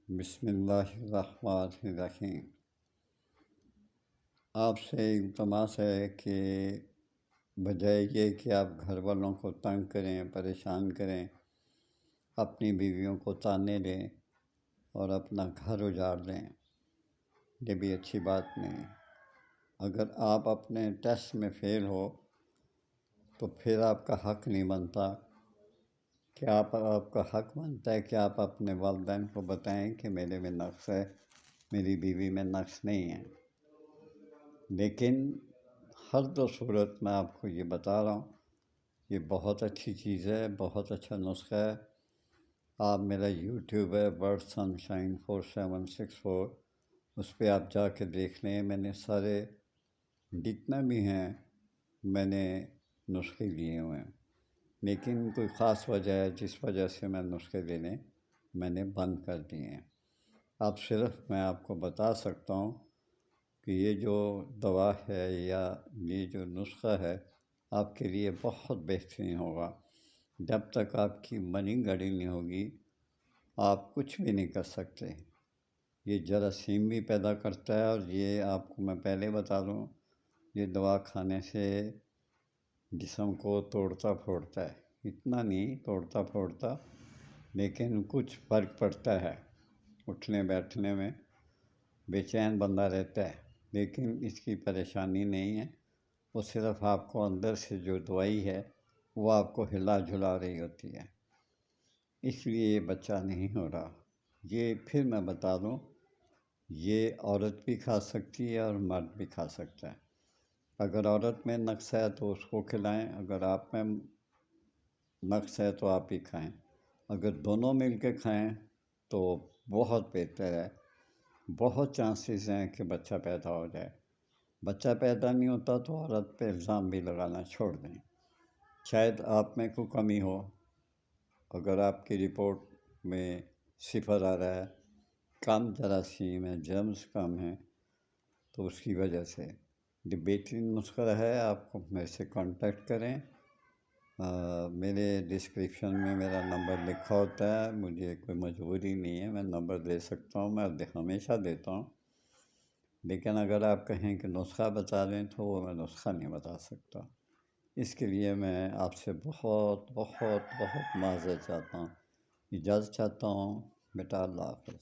بسم اللہ الرحمن الرحیم۔ آپ سے التماس ہے کہ بجائے یہ کہ آپ گھر والوں کو تنگ کریں، پریشان کریں، اپنی بیویوں کو طعنے دیں اور اپنا گھر اجاڑ دیں، یہ بھی اچھی بات نہیں۔ اگر آپ اپنے ٹیسٹ میں فیل ہو تو پھر آپ کا حق نہیں بنتا کہ آپ کا حق بنتا ہے کہ آپ اپنے والدین کو بتائیں کہ میرے میں نقص ہے، میری بیوی میں نقص نہیں ہے۔ لیکن ہر دو صورت میں آپ کو یہ بتا رہا ہوں، یہ بہت اچھی چیز ہے، بہت اچھا نسخہ ہے۔ آپ میرا یوٹیوب ہے ورڈ سن شائن 4764، اس پہ آپ جا کے دیکھ لیں۔ میں نے سارے جتنا بھی ہیں میں نے نسخے لیے ہوئے ہیں، لیکن کوئی خاص وجہ ہے جس وجہ سے میں نسخے لینے میں نے بند کر دیے ہیں۔ اب صرف میں آپ کو بتا سکتا ہوں کہ یہ جو دوا ہے یا یہ جو نسخہ ہے آپ کے لیے بہت بہترین ہوگا۔ جب تک آپ کی منی گڑی نہیں ہوگی آپ کچھ بھی نہیں کر سکتے۔ یہ جراثیم بھی پیدا کرتا ہے، اور یہ آپ کو میں پہلے بتا دوں، یہ دوا کھانے سے جسم کو توڑتا پھوڑتا ہے، اتنا نہیں توڑتا پھوڑتا لیکن کچھ فرق پڑتا ہے، اٹھنے بیٹھنے میں بے چین بندہ رہتا ہے، لیکن اس کی پریشانی نہیں ہے۔ وہ صرف آپ کو اندر سے جو دوائی ہے وہ آپ کو ہلا جھلا رہی ہوتی ہے، اس لیے یہ بچہ نہیں ہو رہا۔ یہ پھر میں بتا دوں، یہ عورت بھی کھا سکتی ہے اور مرد بھی کھا سکتا ہے۔ اگر عورت میں نقص ہے تو اس کو کھلائیں، اگر آپ میں نقص ہے تو آپ ہی کھائیں۔ اگر دونوں مل کے کھائیں تو بہت بہتر ہے، بہت چانسز ہیں کہ بچہ پیدا ہو جائے۔ بچہ پیدا نہیں ہوتا تو عورت پہ الزام بھی لگانا چھوڑ دیں، شاید آپ میں کوئی کمی ہو۔ اگر آپ کی رپورٹ میں 0 آ رہا ہے، کم جراثیم ہے، جرمز کم ہیں، تو اس کی وجہ سے یہ بہترین نسخہ ہے۔ آپ کو میرے سے کانٹیکٹ کریں، میرے ڈسکرپشن میں میرا نمبر لکھا ہوتا ہے، مجھے کوئی مجبوری نہیں ہے، میں نمبر دے سکتا ہوں، میں ہمیشہ دیتا ہوں۔ لیکن اگر آپ کہیں کہ نسخہ بتا دیں تو وہ میں نسخہ نہیں بتا سکتا۔ اس کے لیے میں آپ سے بہت بہت بہت معذرت چاہتا ہوں، اجازت چاہتا ہوں۔ بیٹا اللہ حافظ۔